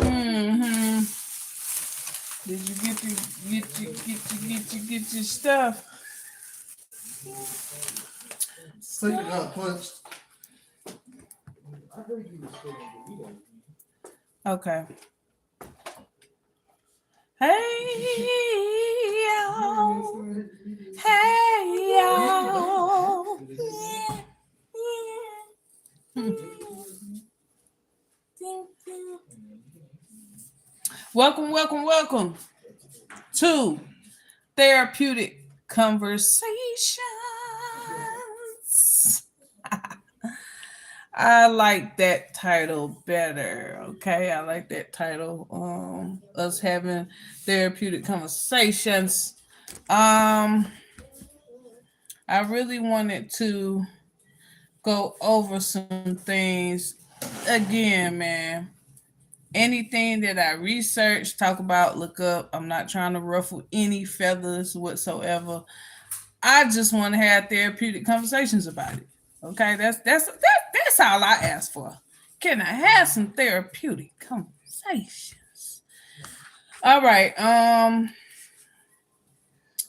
Mm-hmm. Did you get your stuff? Clean it up, punched. Okay. Hey y'all. Hey y'all. Welcome to Therapeutic Conversations. I like that title better. Okay, I like that title. Us having therapeutic conversations. I really wanted to go over some things again, man. Anything that I research, talk about, look up. I'm not trying to ruffle any feathers whatsoever. I just want to have therapeutic conversations about it. Okay, that's all I ask for. Can I have some therapeutic conversations? All right.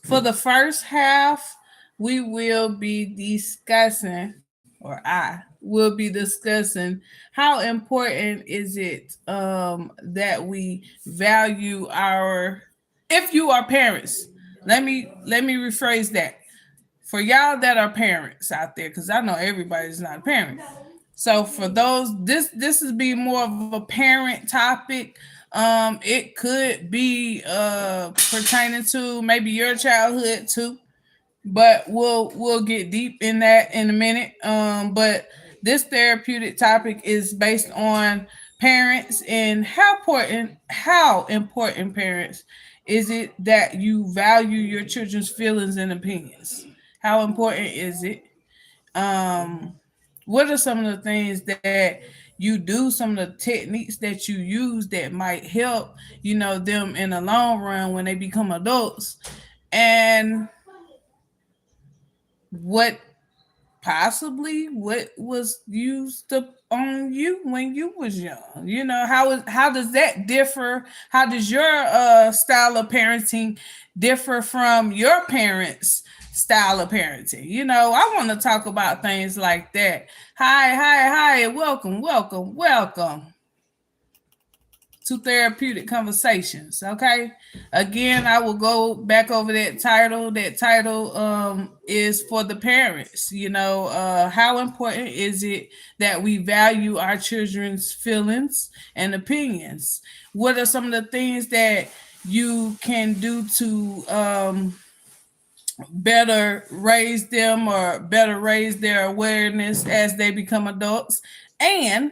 For the first half, we will be discussing, or I will be discussing, how important is it that we value our. If you are parents, let me rephrase that for y'all that are parents out there, because I know everybody's not a parent. So for those, this is be more of a parent topic. It could be pertaining to maybe your childhood too, but we'll get deep in that in a minute. But this therapeutic topic is based on parents and how important parents is it that you value your children's feelings and opinions. How important is it? um what are some of the things that you do, some of the techniques that you use that might help them in the long run when they become adults, and what possibly what was used on you when you was young. How does that differ? How does your style of parenting differ from your parents style of parenting? I want to talk about things like that. Hi, welcome to Therapeutic Conversations. Okay. Again, I will go back over that title. That title is for the parents. How important is it that we value our children's feelings and opinions? What are some of the things that you can do to better raise them, or better raise their awareness as they become adults? And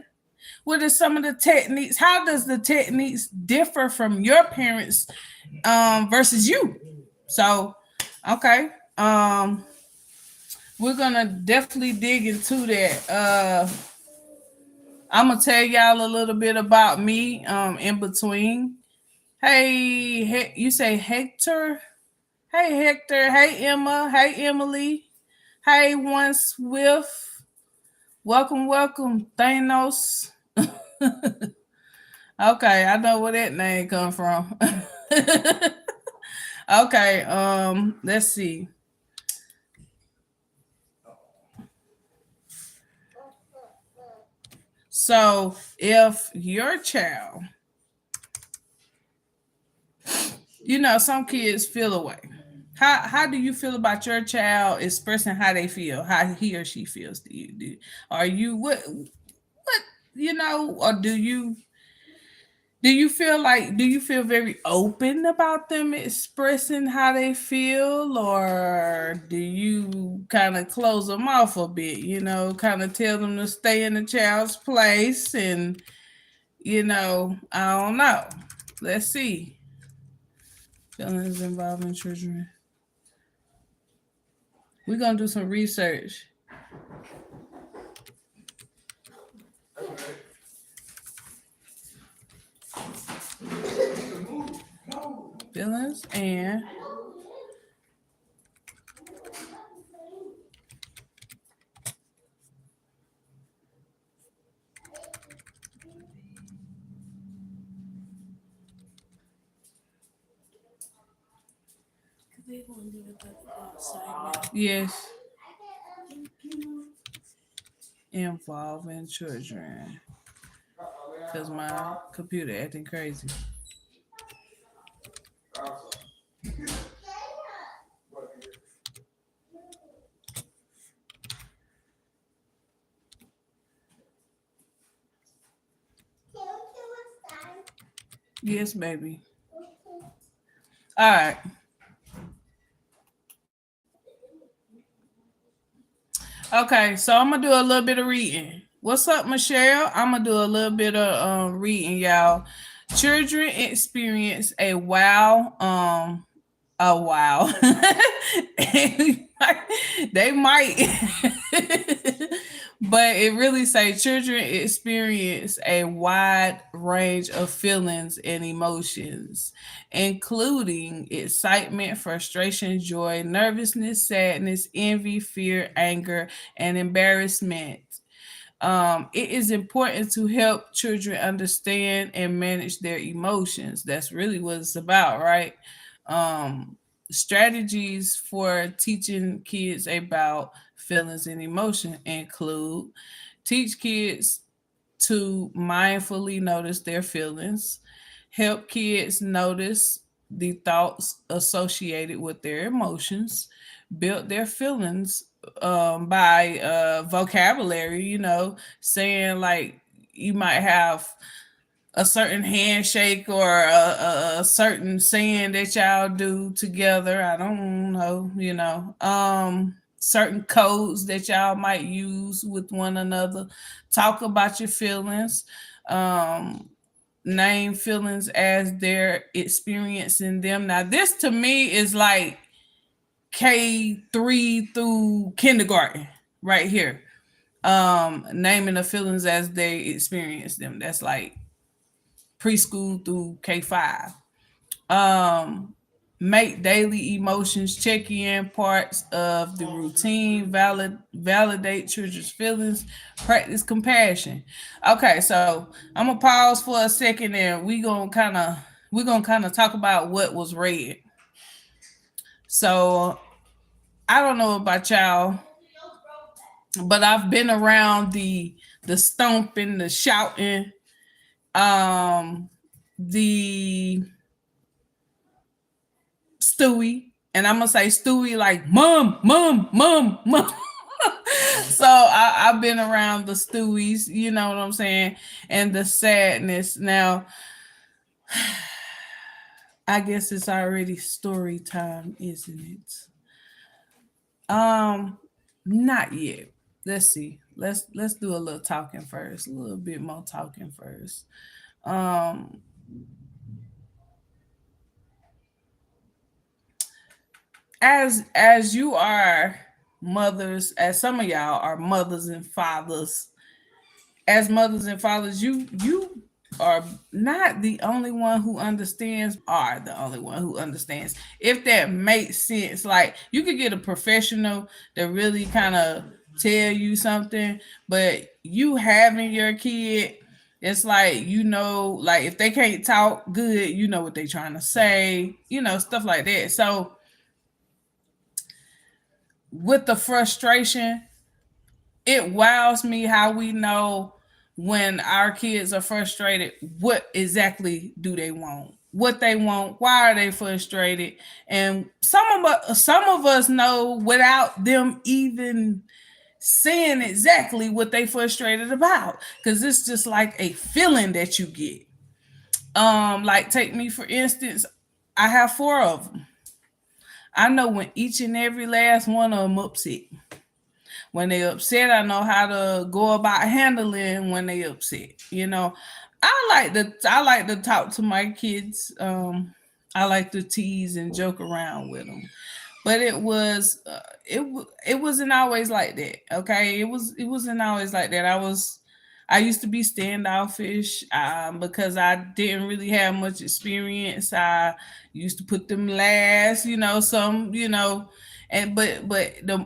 what are some of the techniques? How does the techniques differ from your parents versus you? So, okay. We're gonna definitely dig into that. I'm gonna tell y'all a little bit about me in between. Hey, you say Hector? Hey Hector. Hey Emma. Hey Emily. Hey One Swift. Welcome Thanos. Okay, I know where that name come from. Okay, let's see. So, if your child, some kids feel away. How do you feel about your child expressing how they feel, how he or she feels to you? Are you what or do you feel very open about them expressing how they feel, or do you kind of close them off a bit, kind of tell them to stay in the child's place, and I don't know. Let's see. Feelings involving children. We're going to do some research. Feelings and They're going to do it at the outside now. Yes, involving children. Cause my computer acting crazy. Yes, baby. All right. Okay, so I'm gonna do a little bit of reading. What's up, Michelle? I'm gonna do a little bit of reading, y'all. Children experience a wow. They might, but it really say children experience a wide range of feelings and emotions, including excitement, frustration, joy, nervousness, sadness, envy, fear, anger, and embarrassment. It is important to help children understand and manage their emotions. That's really what it's about, right? Um, Strategies for teaching kids about feelings and emotion include teach kids to mindfully notice their feelings, help kids notice the thoughts associated with their emotions, build their feelings by vocabulary, saying like you might have a certain handshake or a certain saying that y'all do together. I don't know, certain codes that y'all might use with one another. Talk about your feelings. Um, Name feelings as they're experiencing them. Now, this to me is like K3 through kindergarten right here. Naming the feelings as they experience them. That's like preschool through K5. Um, Make daily emotions check-in parts of the routine. Validate children's feelings. Practice compassion. Okay, so I'm gonna pause for a second and we're gonna kind of talk about what was read. So I don't know about y'all, but I've been around the stomping, the shouting, um, the Stewie, and I'm gonna say Stewie like mom, mom, mom, mom. So I've been around the Stewies, you know what I'm saying, and the sadness. Now, I guess it's already story time, isn't it? Um, Not yet. Let's see. Let's do a little talking first, a little bit more talking first. Um, as you are mothers, as some of y'all are mothers and fathers, as mothers and fathers, you are not the only one who understands, but you are the only one who understands. If that makes sense, like you could get a professional that really kind of tell you something, but you having your kid, it's like like if they can't talk good, you know what they trying to say, stuff like that. So with the frustration, it wows me how we know when our kids are frustrated, what exactly do they want? What they want, why are they frustrated? And some of us know without them even saying exactly what they frustrated about, because it's just like a feeling that you get. Like take me for instance, I have four of them. I know when each and every last one of them upset. When they upset, I know how to go about handling when they upset. I like to talk to my kids. I like to tease and joke around with them, but it wasn't always like that. Okay, it wasn't always like that. I used to be standoffish because I didn't really have much experience. I used to put them last, and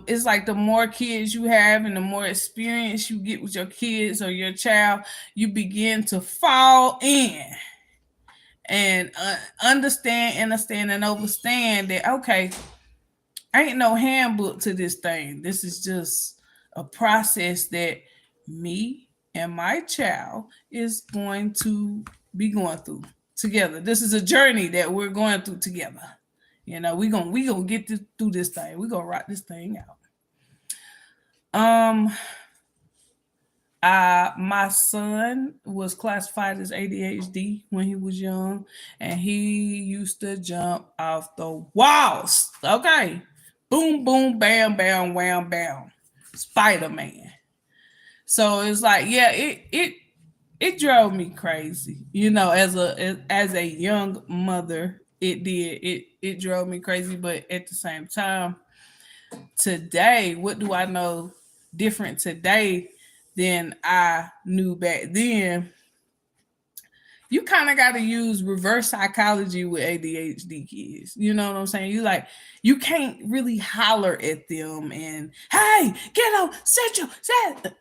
it's like the more kids you have and the more experience you get with your kids or your child, you begin to fall in and understand and understand that, okay, ain't no handbook to this thing. This is just a process that me and my child is going to be going through together. This is a journey that we're going through together. We gonna get through this thing. We gonna rock this thing out. Um, my son was classified as ADHD when he was young, and he used to jump off the walls. Okay, boom, boom, bam, bam, wham, bam, Spider Man. So it's like, yeah, it drove me crazy. As a young mother, it did. It drove me crazy, but at the same time, today, what do I know different today than I knew back then? You kind of got to use reverse psychology with ADHD kids. You know what I'm saying? You can't really holler at them and, hey, get on, set.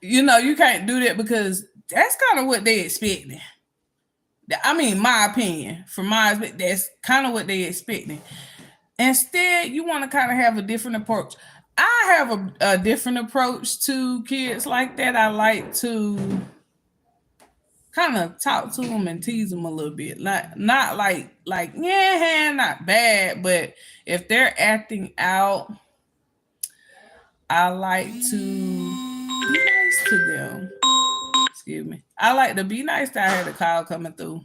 You can't do that because that's kind of what they expecting. I mean, my opinion, from my, that's kind of what they expecting. Instead, you want to kind of have a different approach. I have a different approach to kids like that. I like to kind of talk to them and tease them a little bit. Not like yeah, not bad, but if they're acting out, I like to be nice to them. Excuse me. I like to be nice. I had a call coming through.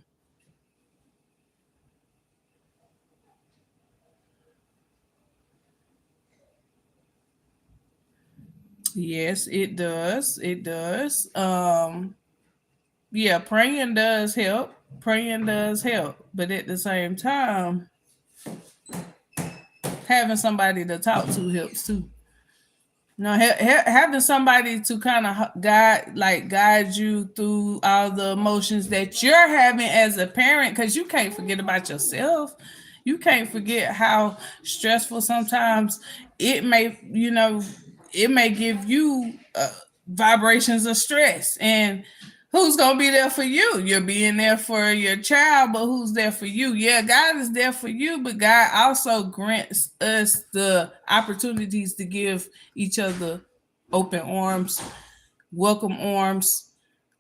Yes, it does. It does. Yeah, praying does help. Praying does help. But at the same time, having somebody to talk to helps too. Having somebody to kind of guide you through all the emotions that you're having as a parent, because you can't forget about yourself. You can't forget how stressful sometimes it may give you vibrations of stress. And who's gonna be there for you? You're being there for your child, but who's there for you? Yeah, God is there for you, but God also grants us the opportunities to give each other open arms, welcome arms,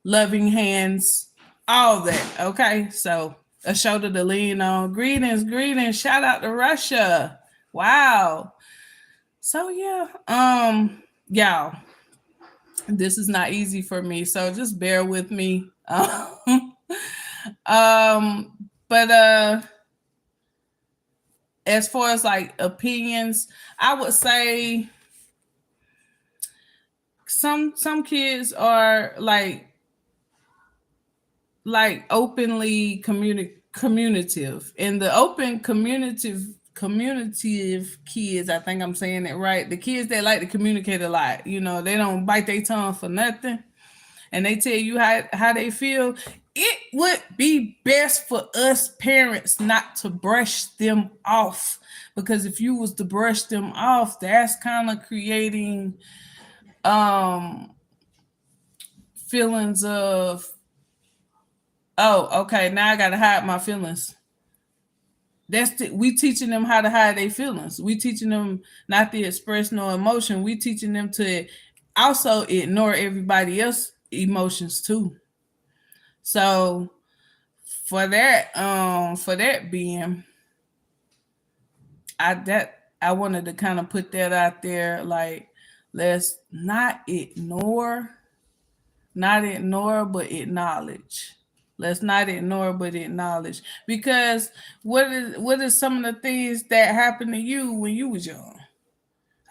loving hands, all that. Okay, so a shoulder to lean on. Greetings. Shout out to Russia. Wow. So yeah, y'all, this is not easy for me, so just bear with me. But as far as like opinions, I would say some kids are like openly communicative, and the open communicative kids, I think I'm saying it right, the kids that like to communicate a lot, they don't bite their tongue for nothing, and they tell you how they feel. It would be best for us parents not to brush them off, because if you was to brush them off, that's kind of creating um feelings of, oh, okay, now I gotta hide my feelings. We teaching them how to hide their feelings. We teaching them not to express no emotion. We teaching them to also ignore everybody else's emotions too. So for that being, I wanted to kind of put that out there. Like, let's not ignore, but acknowledge. Let's not ignore, but acknowledge. Because what is some of the things that happened to you when you was young?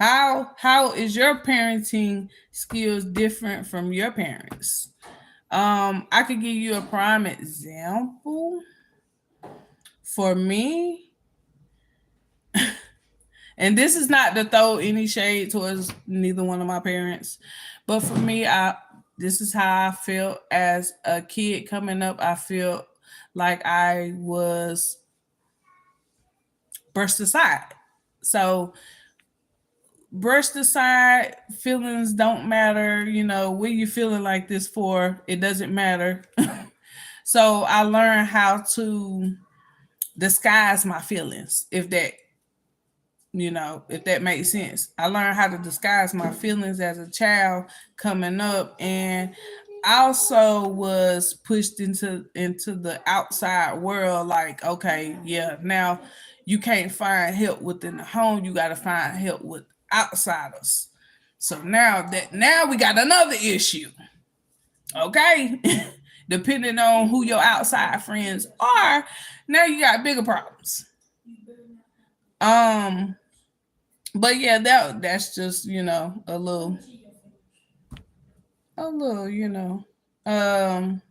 How is your parenting skills different from your parents? I could give you a prime example. For me, and this is not to throw any shade towards neither one of my parents, but for me, this is how I felt as a kid coming up. I felt like I was brushed aside. So brushed aside, feelings don't matter. What you feeling like this for? It doesn't matter. So I learned how to disguise my feelings, if that makes sense. I learned how to disguise my feelings as a child coming up, and I also was pushed into the outside world. Like, okay, yeah, now you can't find help within the home. You got to find help with outsiders. So now we got another issue. Okay, depending on who your outside friends are, now you got bigger problems. Um, but yeah, that's just a little um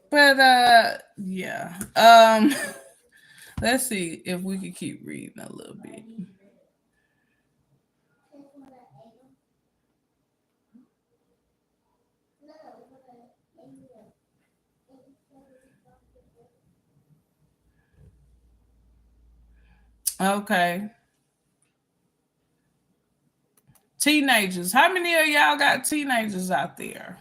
but yeah. Let's see if we can keep reading a little bit. Okay, teenagers, how many of y'all got teenagers out there?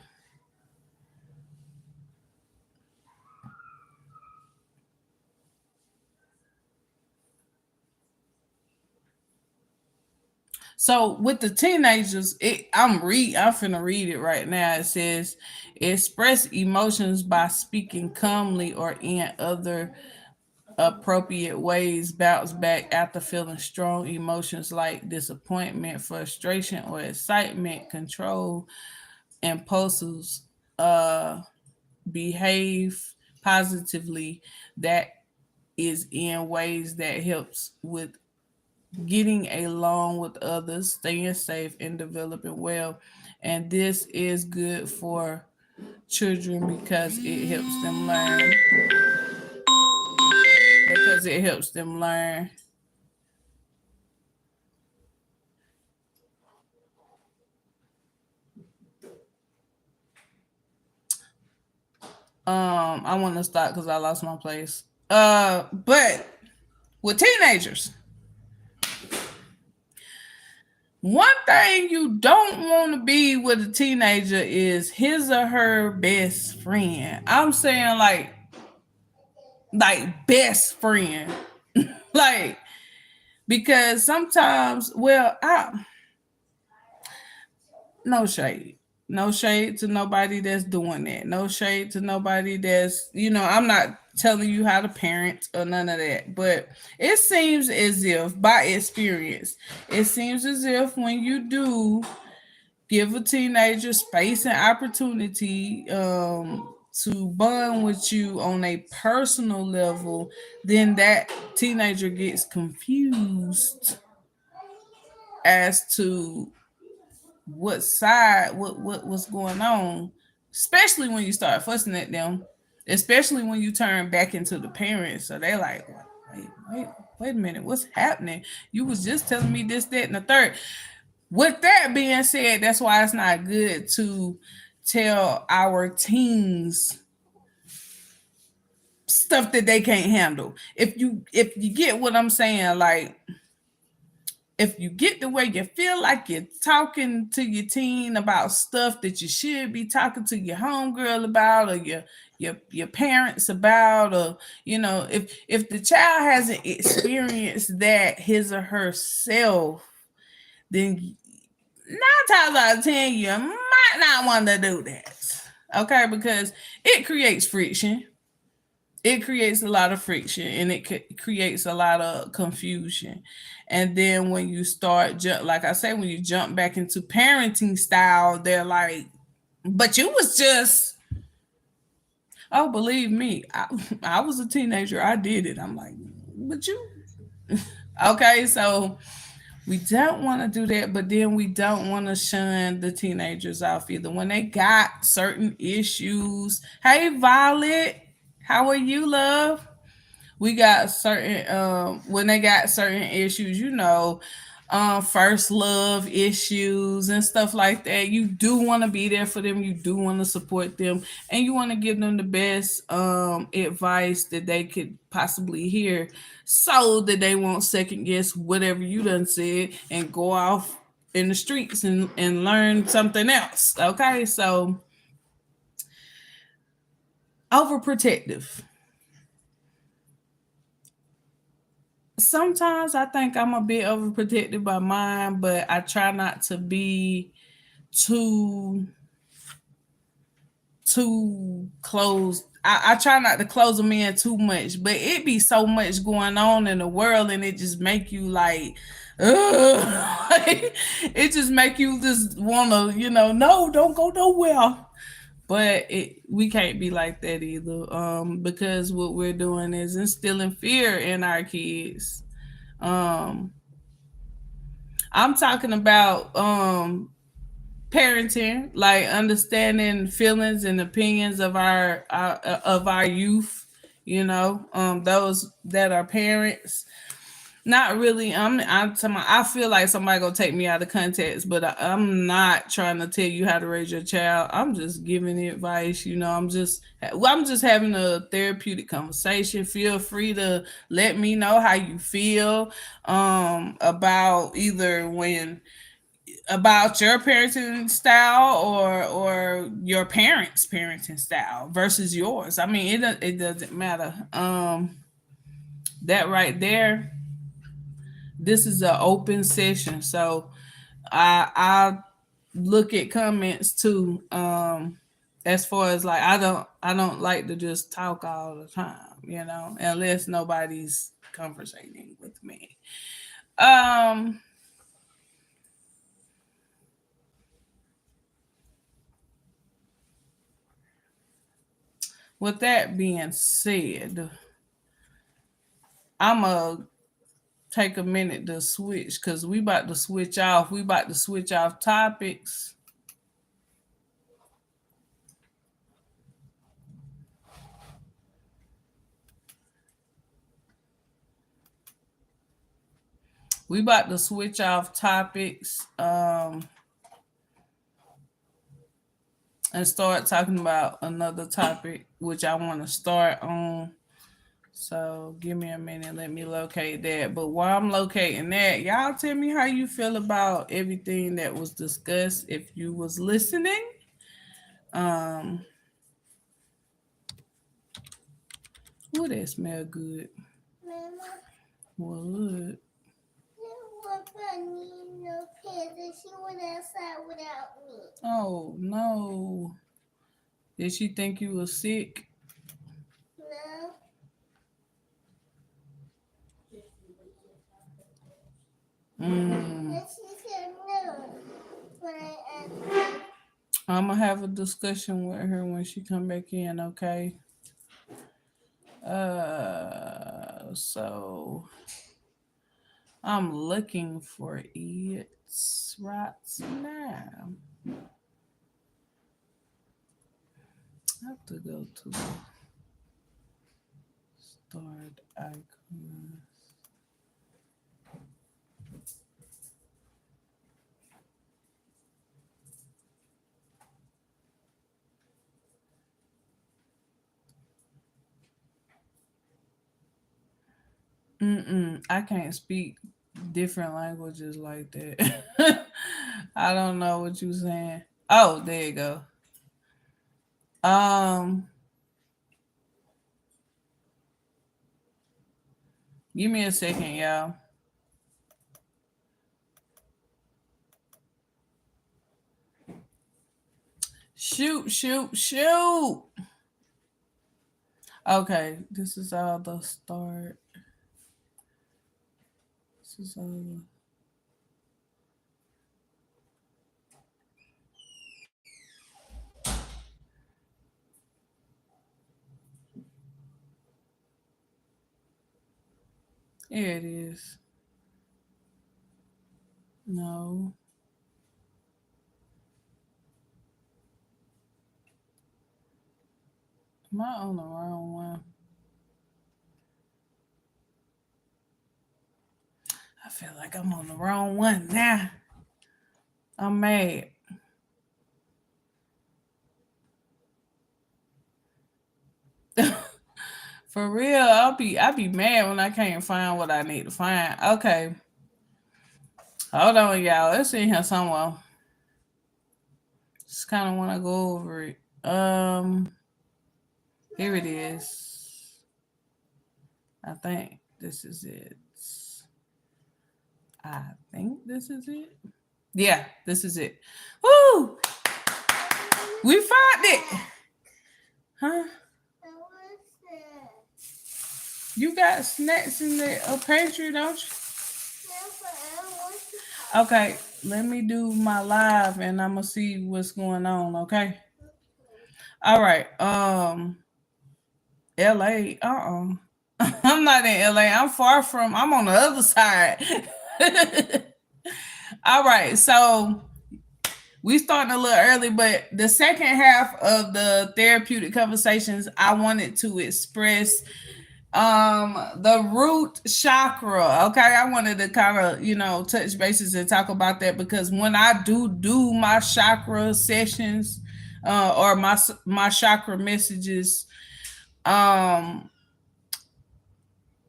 So with the teenagers, I'm finna read it right now. It says, express emotions by speaking calmly or in other appropriate ways. Bounce back after feeling strong emotions like disappointment, frustration, or excitement. Control impulses. Uh, behave positively. That is in ways that helps with getting along with others, staying safe, and developing well. And this is good for children because it helps them learn. Because it helps them learn. I want to stop because I lost my place. But with teenagers, one thing you don't want to be with a teenager is his or her best friend. I'm saying like best friend. Like, because sometimes, well, I no shade. No shade to nobody that's doing that. No shade to nobody I'm not telling you how to parent or none of that. But it seems as if, by experience, it seems as if when you do give a teenager space and opportunity to bond with you on a personal level, then that teenager gets confused as to what side, what's going on, especially when you start fussing at them, especially when you turn back into the parents. So they're like, wait a minute, what's happening? You was just telling me this, that, and the third. With that being said, that's why it's not good to tell our teens stuff that they can't handle. If you get what I'm saying, like, if you get the way you feel like you're talking to your teen about stuff that you should be talking to your homegirl about, or your parents about, or if the child hasn't experienced that his or herself, then 9 times out of 10 you might not want to do that. Okay, because it creates friction. It creates a lot of friction, and it creates a lot of confusion. And then when you start like I say, when you jump back into parenting style, they're like, but you was just, oh, believe me, I was a teenager, I did it. I'm like, but you okay. So we don't want to do that, but then we don't want to shun the teenagers off either when they got certain issues. Hey, Violet, how are you, love? We got certain when they got certain issues, first love issues and stuff like that. You do want to be there for them, you do want to support them, and you want to give them the best advice that they could possibly hear, so that they won't second guess whatever you done said and go off in the streets and learn something else. Okay, so overprotective. Sometimes I think I'm a bit overprotected by mine, but I try not to be too closed. I try not to close them in too much, but it be so much going on in the world, and it just make you like, ugh. It just make you just wanna, no, don't go nowhere. But we can't be like that either, because what we're doing is instilling fear in our kids. Um, I'm talking about parenting, like understanding feelings and opinions of our youth. Those that are parents. Not really. I feel like somebody gonna take me out of context, but I'm not trying to tell you how to raise your child. I'm just giving advice. I'm just having a therapeutic conversation. Feel free to let me know how you feel about either when about your parenting style or your parents' parenting style versus yours. I mean, it doesn't matter. That right there, this is an open session, so I look at comments too. As far as like I don't like to just talk all the time, unless nobody's conversating with me. Um, with that being said, I'm a take a minute to switch because we about to switch off. We about to switch off topics. We about to switch off topics and start talking about another topic, which I want to start on. So give me a minute, let me locate that. But while I'm locating that, y'all tell me how you feel about everything that was discussed if you was listening. Um, would that smell good? Would. Oh no. Did she think you was sick? Mm. I'm gonna have a discussion with her when she come back in, okay? So I'm looking for it right now. I have to go to the start icon. I can't speak different languages like that. I don't know what you saying. Oh, there you go. Um, give me a second, y'all. Shoot, shoot, shoot. Okay, this is all the start. This is all the. Here it is. No. Am I on the wrong one? I feel like I'm on the wrong one now. I'm mad. For real, I'll be mad when I can't find what I need to find. Okay. Hold on, y'all. It's in here somewhere. Just kinda wanna go over it. Here it is. I think this is it. I think this is it. Yeah, this is it. Woo! We found it. Huh? You got snacks in the pantry, don't you? Okay, let me do my live and I'm gonna see what's going on, okay? All right. LA. I'm not in LA. I'm far from I'm on the other side. All right, so we starting a little early, but the second half of the therapeutic conversations, I wanted to express the root chakra. Okay, I wanted to kind of touch bases and talk about that because when I do my chakra sessions or my chakra messages, um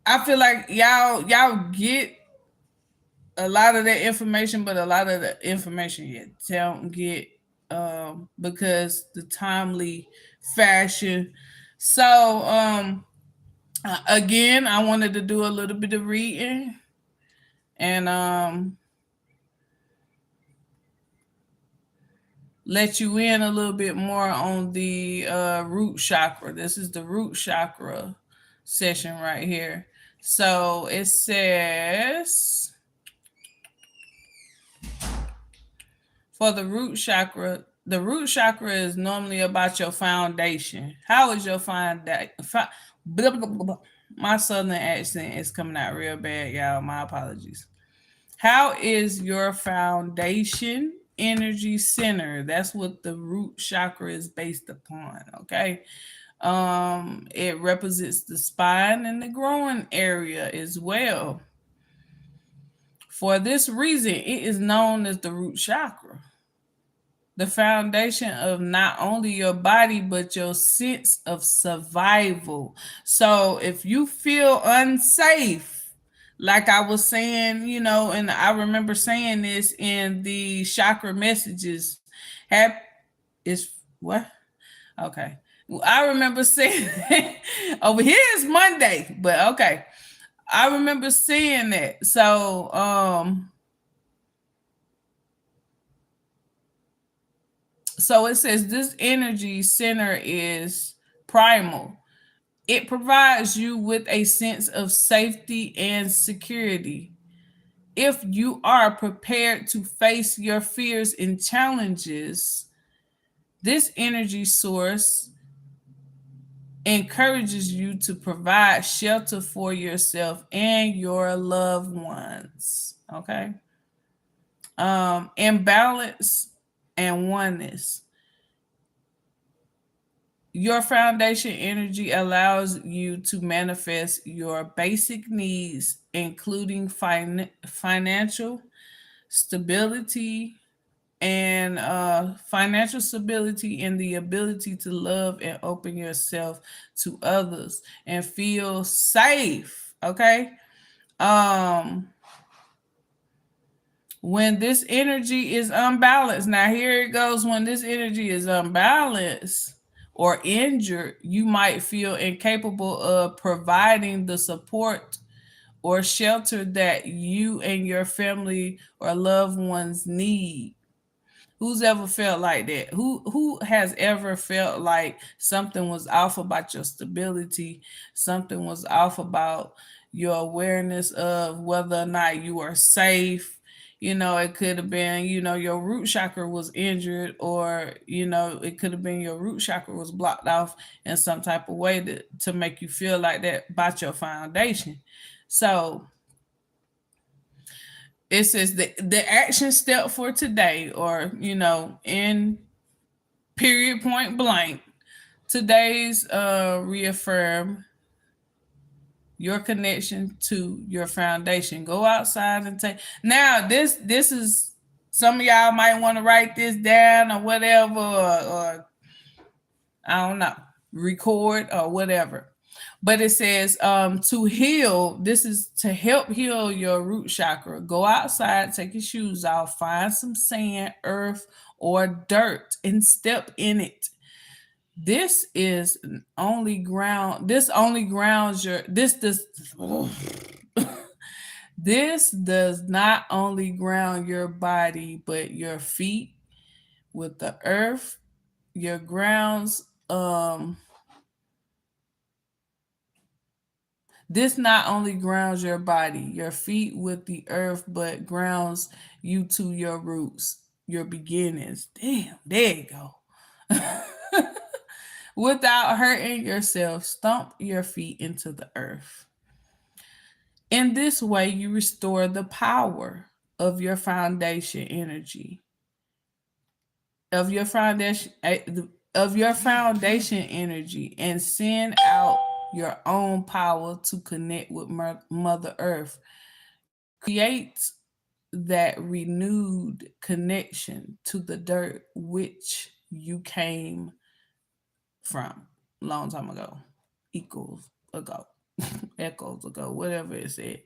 I feel like y'all get a lot of that information, but a lot of the information you don't get because the timely fashion. So again, I wanted to do a little bit of reading and let you in a little bit more on the root chakra. This is the root chakra session right here. So it says for the root chakra is normally about your foundation. How is your foundation? My southern accent is coming out real bad, y'all. My apologies. How is your foundation energy center? That's what the root chakra is based upon. Okay. It represents the spine and the growing area as well. For this reason, it is known as the root chakra, the foundation of not only your body but your sense of survival. So if you feel unsafe, like I was saying, and I remember saying this in the chakra messages, have is what? Okay. I remember saying over here is Monday, but okay. I remember seeing that. So it says this energy center is primal. It provides you with a sense of safety and security. If you are prepared to face your fears and challenges, this energy source encourages you to provide shelter for yourself and your loved ones. Okay. Imbalance and oneness. Your foundation energy allows you to manifest your basic needs, including financial stability and the ability to love and open yourself to others and feel safe. Okay. Um, when this energy is unbalanced, now here it goes. When this energy is unbalanced or injured, you might feel incapable of providing the support or shelter that you and your family or loved ones need. Who's ever felt like that? Who has ever felt like something was off about your stability, something was off about your awareness of whether or not you are safe? It could have been, your root chakra was injured, or, it could have been your root chakra was blocked off in some type of way to make you feel like that about your foundation. So it says the action step for today, or in period point blank, today's reaffirm your connection to your foundation. Go outside and take. Now this is, some of y'all might want to write this down or whatever, or I don't know, record or whatever. But it says to heal, this is to help heal your root chakra. Go outside, take your shoes off, find some sand, earth, or dirt and step in it. This is only ground, this only grounds your this This does not only ground your body, but your feet with the earth, your grounds. This not only grounds your body, your feet with the earth, but grounds you to your roots, your beginnings. Damn, there you go. Without hurting yourself, stomp your feet into the earth. In this way, you restore the power of your foundation energy, of your foundation, of your foundation energy, and send out your own power to connect with Mother Earth. Create that renewed connection to the dirt which you came from long time ago, equals ago, echoes ago, whatever it said.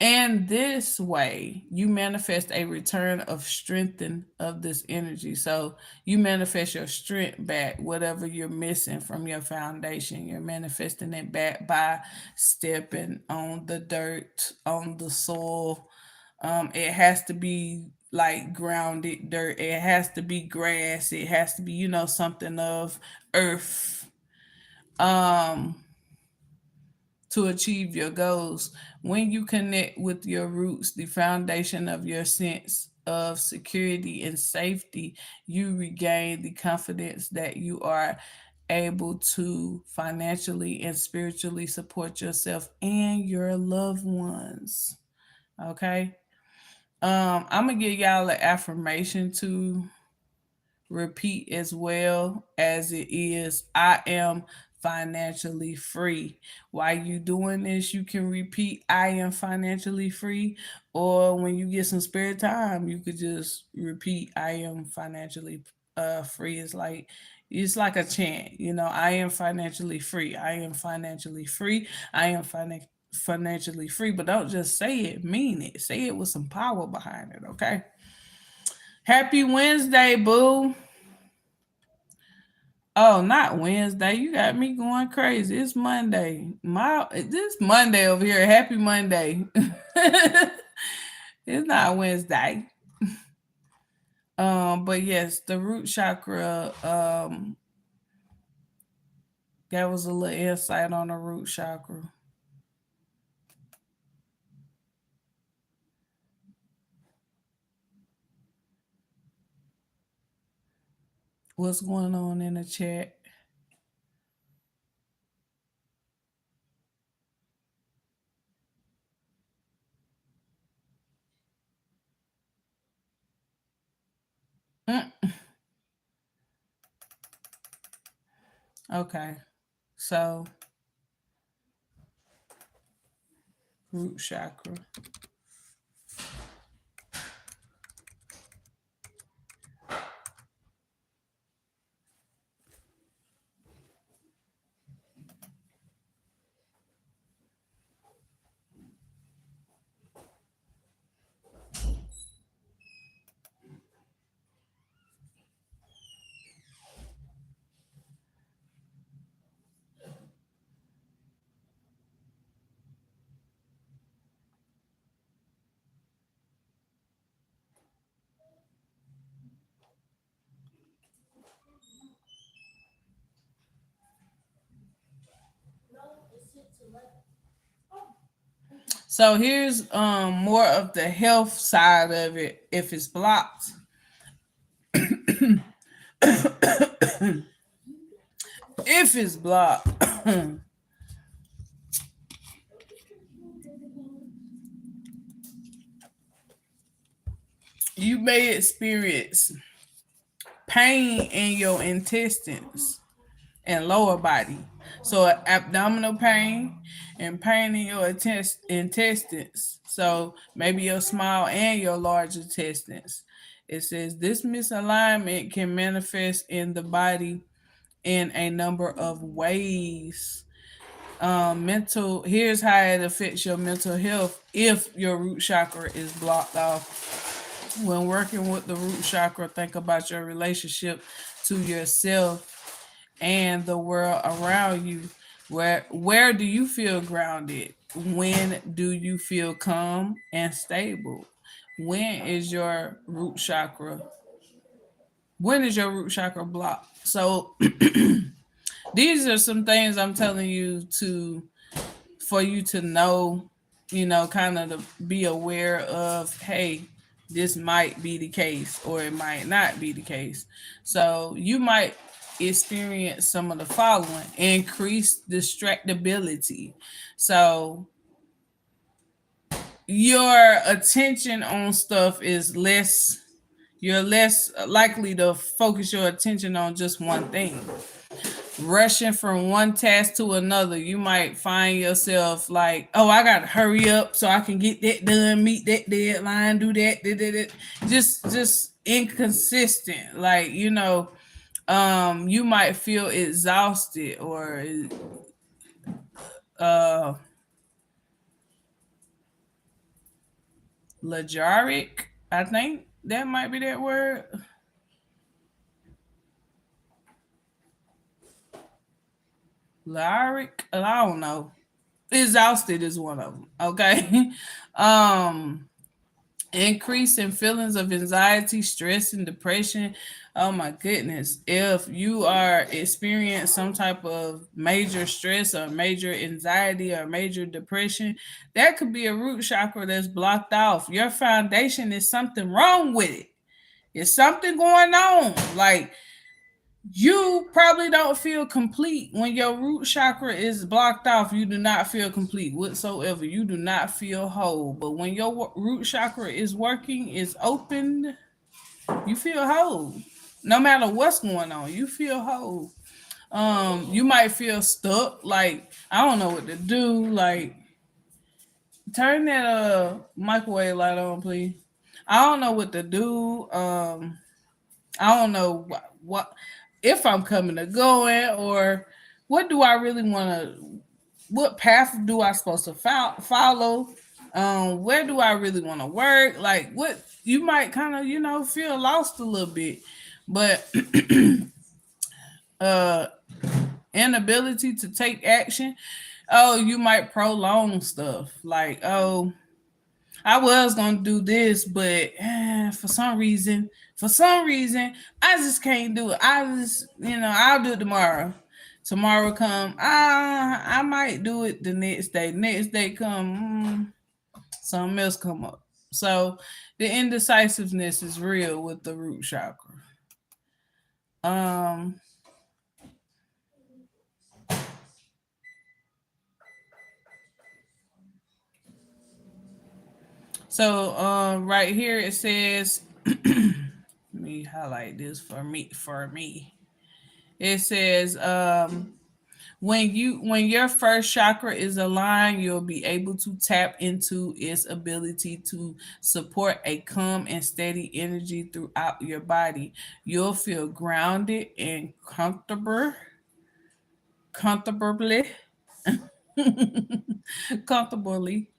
And this way, you manifest a return of strengthen of this energy. So you manifest your strength back, whatever you're missing from your foundation. You're manifesting it back by stepping on the dirt, on the soil. It has to be like grounded dirt. It has to be grass. It has to be, something of earth. Um, to achieve your goals. When you connect with your roots, the foundation of your sense of security and safety, you regain the confidence that you are able to financially and spiritually support yourself and your loved ones. Okay. I'm gonna give y'all an affirmation to repeat as well as it is. I am financially free. While you doing this, you can repeat I am financially free, or when you get some spare time, you could just repeat I am financially free. It's like a chant, I am financially free. I am financially free. I am financially free, but don't just say it, mean it. Say it with some power behind it, okay? Happy Wednesday, boo. Oh, not Wednesday. You got me going crazy. It's Monday. This Monday over here. Happy Monday. It's not Wednesday. But yes, the root chakra. That was a little insight on the root chakra. What's going on in the chat? Mm, okay, so root chakra. So here's more of the health side of it. If it's blocked, if it's blocked, you may experience pain in your intestines and lower body. So abdominal pain and pain in your intestines. So maybe your small and your large intestines. It says this misalignment can manifest in the body in a number of ways. Mental, here's how it affects your mental health if your root chakra is blocked off. When working with the root chakra, think about your relationship to yourself and the world around you. Where do you feel grounded? When do you feel calm and stable? When is your root chakra? When is your root chakra blocked? So these are some things I'm telling you to for you to know, kind of to be aware of, hey, this might be the case or it might not be the case. So you might experience some of the following: increased distractibility. So your attention on stuff is less, you're less likely to focus your attention on just one thing. Rushing from one task to another, you might find yourself like, oh, I gotta hurry up so I can get that done, meet that deadline, do that, just inconsistent. Like, you might feel exhausted or uh lethargic. I think that might be that word. Lyric. I don't know. Exhausted is one of them. Okay. um Increase in feelings of anxiety, stress, and depression. Oh my goodness. If you are experiencing some type of major stress or major anxiety or major depression, that could be a root chakra that's blocked off. Your foundation is something wrong with it. It's something going on. Like, you probably don't feel complete when your root chakra is blocked off. You do not feel complete whatsoever. You do not feel whole. But when your root chakra is working, is open, you feel whole. No matter what's going on, you feel whole. You might feel stuck, like I don't know what to do. Like, turn that microwave light on, please. I don't know what to do. I don't know what if I'm coming or going, or what do I really want to. What path do I supposed to follow? Where do I really want to work? Like, what you might kind of feel lost a little bit, but uh, inability to take action. Oh, you might prolong stuff like, oh, I was gonna do this, but for some reason, I just can't do it. I'll do it tomorrow. Tomorrow come, I might do it the next day. Next day come, something else come up. So the indecisiveness is real with the root chakra. Um, so right here it says, let me highlight this for me. It says, when your first chakra is aligned, you'll be able to tap into its ability to support a calm and steady energy throughout your body. You'll feel grounded and comfortably comfortably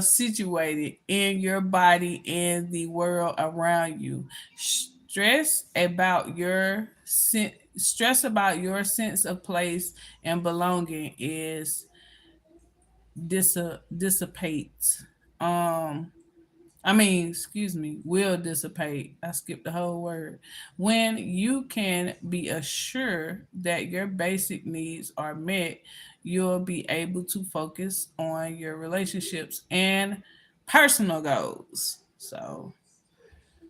situated in your body and the world around you. Stress about your sense of place and belonging is dissipates. Um, excuse me, will dissipate. I skipped the whole word. When you can be assured that your basic needs are met, you'll be able to focus on your relationships and personal goals. So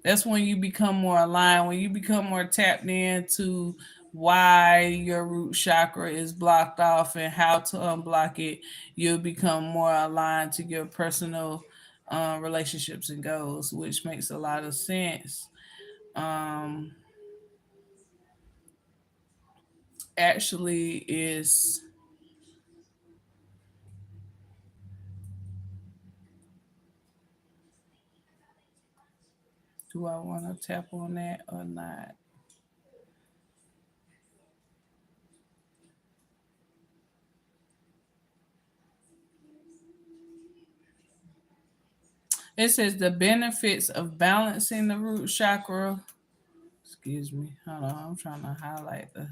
that's when you become more aligned, when you become more tapped into why your root chakra is blocked off and how to unblock it. You'll become more aligned to your personal relationships and goals, which makes a lot of sense. Um, Actually, is do I want to tap on that or not? It says the benefits of balancing the root chakra. Excuse me. Hold on. I'm trying to highlight the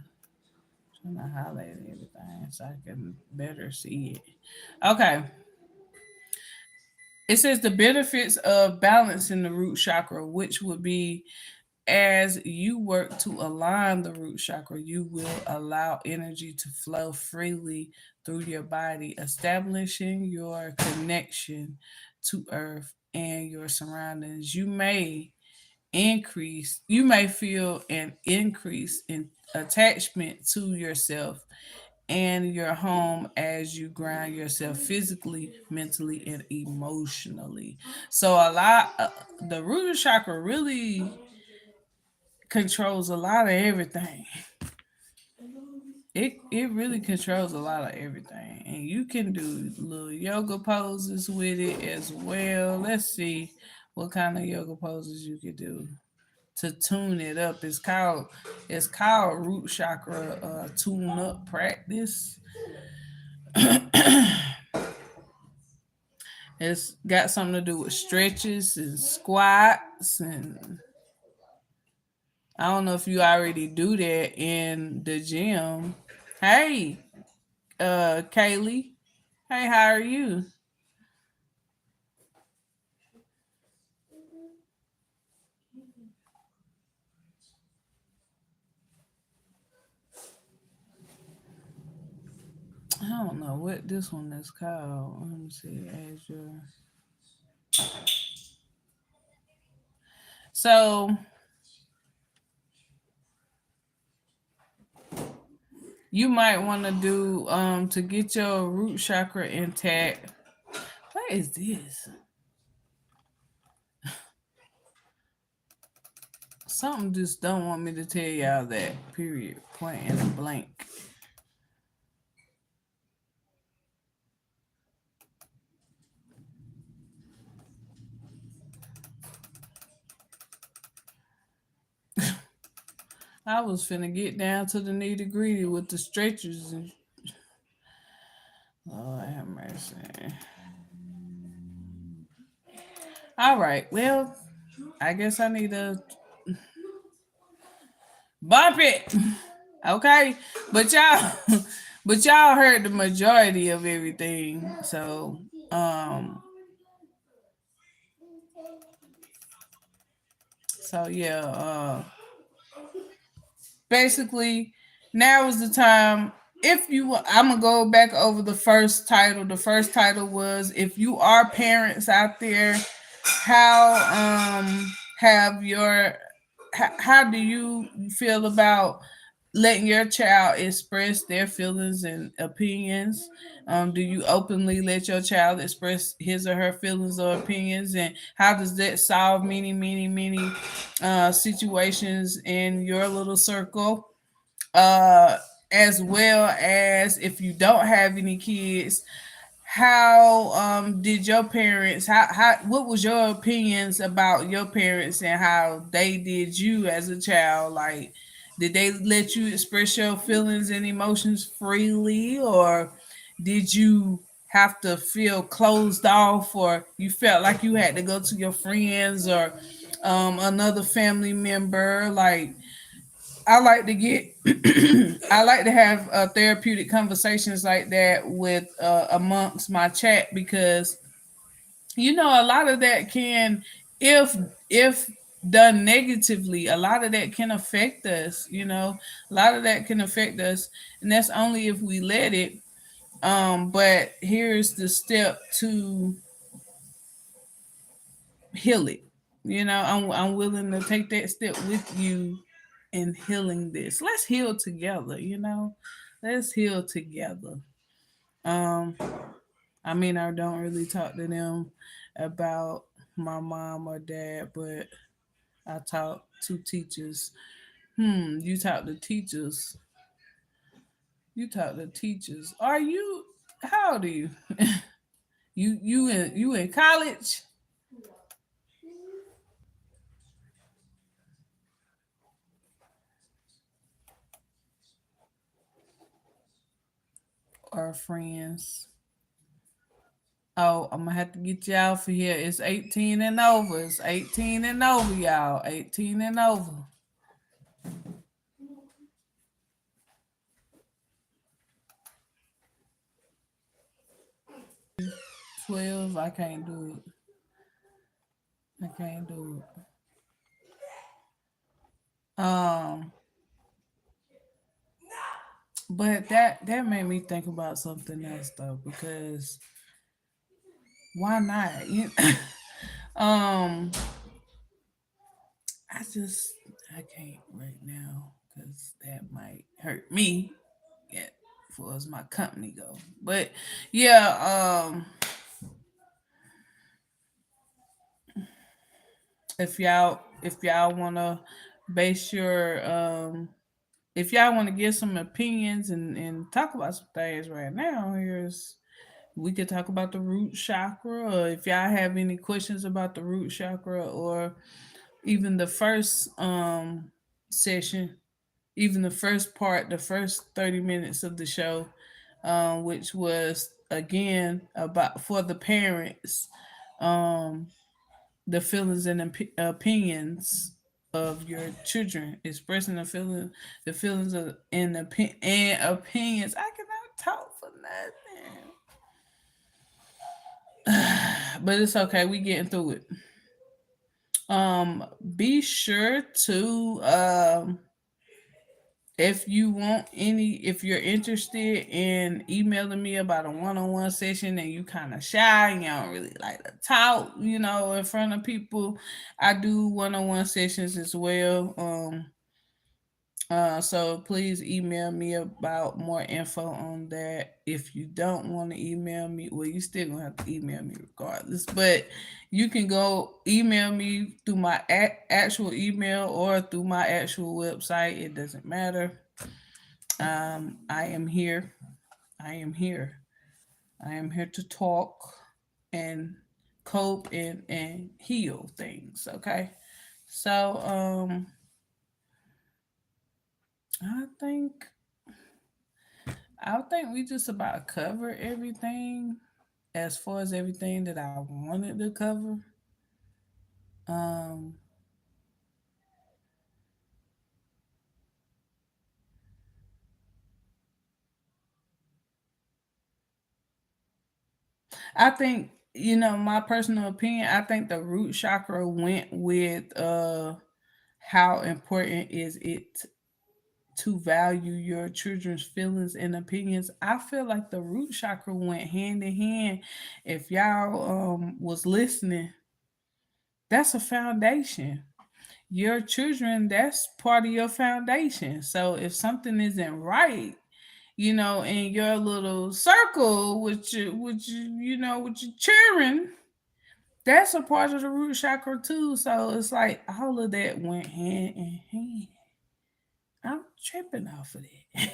Trying to highlight everything so I can better see it. Okay. It says the benefits of balancing the root chakra, which would be as you work to align the root chakra, you will allow energy to flow freely through your body, establishing your connection to earth and your surroundings. You may feel an increase in attachment to yourself and your home as you ground yourself physically, mentally, and emotionally. So the root chakra really controls a lot of everything. It really controls a lot of everything, and you can do little yoga poses with it as well. Let's see what kind of yoga poses you could do to tune it up. It's called root chakra tune up practice. It's got something to do with stretches and squats, and I don't know if you already do that in the gym. Hey, Kaylee. Hey, how are you? I don't know what this one is called. Let me see. Azure. So you might want to do to get your root chakra intact. What is this? Something just don't want me to tell y'all that. Period. Point and blank. I was finna get down to the nitty gritty with the stretchers and Lord have mercy. All right. Well, I guess I need to bump it. Okay. But y'all but y'all heard the majority of everything. Um so basically now is the time. If you I'm gonna go back over the first title. The first title was if you are parents out there, how have your how do you feel about letting your child express their feelings and opinions? Do you openly let your child express his or her feelings or opinions, and how does that solve many situations in your little circle? uh as well as if you don't have any kids, how did your parents how what was your opinions about your parents and how they did you as a child? Like, did they let you express your feelings and emotions freely, or did you have to feel closed off, or you felt like you had to go to your friends or another family member? Like, I like to get I like to have therapeutic conversations like that with amongst my chat, because a lot of that can, if done negatively, a lot of that can affect us. A lot of that can affect us, and that's only if we let it. But here's the step to heal it. I'm willing to take that step with you in healing this. Let's heal together. Let's heal together. Um, I don't really talk to them about my mom or dad, but I talk to teachers. You talk to teachers. You talk to teachers. Are you How old are you? You in college or friends? Oh, I'm gonna have to get y'all for here. It's 18 and over. It's 18 and over, y'all. 18 and over. 12. I can't do it. I can't do it. But that made me think about something else though, because why not? Um, I just I can't right now because that might hurt me. Yeah, as far as my company go. But yeah, if y'all wanna base your if y'all want to give some opinions and talk about some things right now, here's we could talk about the root chakra, or if y'all have any questions about the root chakra, or even the first session, even the first part, the first 30 minutes of the show, which was again about for the parents, um, the feelings and opinions of your children, expressing the feelings of and opinions. I cannot talk for nothing, but it's okay. We getting through it. Um, be sure to if you're interested in emailing me about a one-on-one session and you kind of shy and you don't really like to talk, in front of people, I do one-on-one sessions as well. So please email me about more info on that. If you don't want to email me, well, you still gonna have to email me regardless. But you can go email me through my actual email or through my actual website. It doesn't matter. I am here. I am here. I am here to talk and cope and heal things. Okay. So I think I think we just about covered everything as far as everything that I wanted to cover. Um, I think my personal opinion. I think the root chakra went with how important is it to value your children's feelings and opinions. I feel like the root chakra went hand in hand. If y'all was listening, that's a foundation. Your children, that's part of your foundation. So if something isn't right, in your little circle with your children, that's a part of the root chakra too. So it's like all of that went hand in hand. I'm tripping off of that.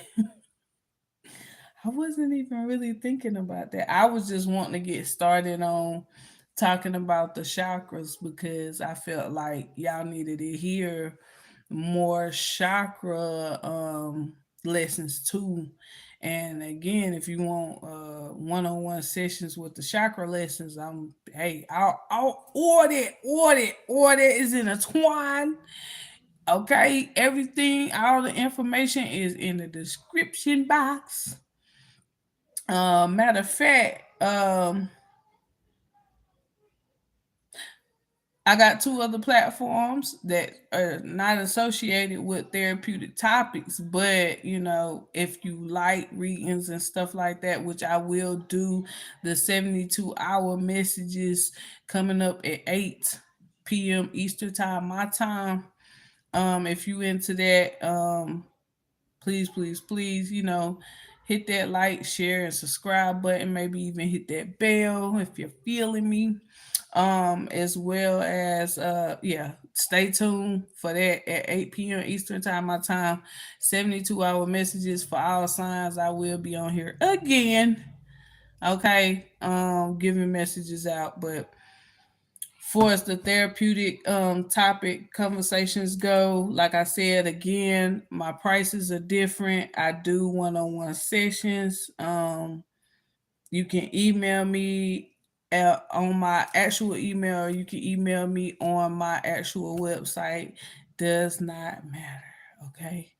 I wasn't even really thinking about that. I was just wanting to get started on talking about the chakras because I felt like y'all needed to hear more chakra lessons too. And again, if you want one-on-one sessions with the chakra lessons, I'll order is in a twine. Okay, everything, all the information is in the description box. Matter of fact, I got two other platforms that are not associated with therapeutic topics, but if you like readings and stuff like that, which I will do, the 72-hour messages coming up at 8 p.m. Eastern time, my time. If you into that, please, please, please, hit that like, share, and subscribe button. Maybe even hit that bell if you're feeling me. As well as yeah, stay tuned for that at 8 p.m. Eastern time, my time. 72-hour messages for all signs. I will be on here again. Okay, giving messages out, but far as the therapeutic topic conversations go, like I said again, my prices are different. I do one-on-one sessions. You can email me on my actual email, or you can email me on my actual website. Does not matter. Okay.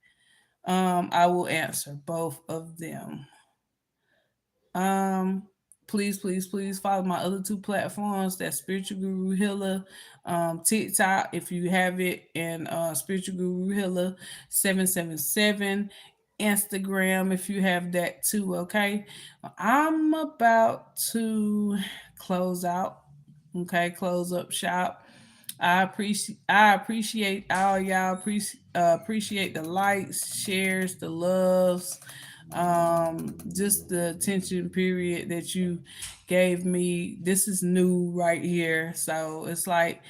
I will answer both of them. um please follow my other two platforms. That's Spiritual Guru Healer, TikTok if you have it, and Spiritual Guru Healer 777. Instagram if you have that too. Okay, I'm about to close out. Okay, close up shop. I appreciate all y'all. Appreciate the likes, shares, the loves, just the attention period that you gave me. This is new right here, so it's like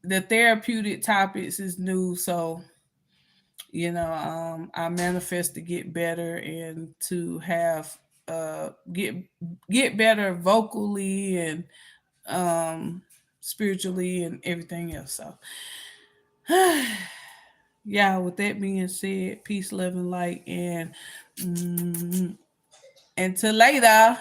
the therapeutic topics is new. So I manifest to get better and to have get better vocally and um spiritually and everything else. So yeah, with that being said, peace, love, and light, and until later.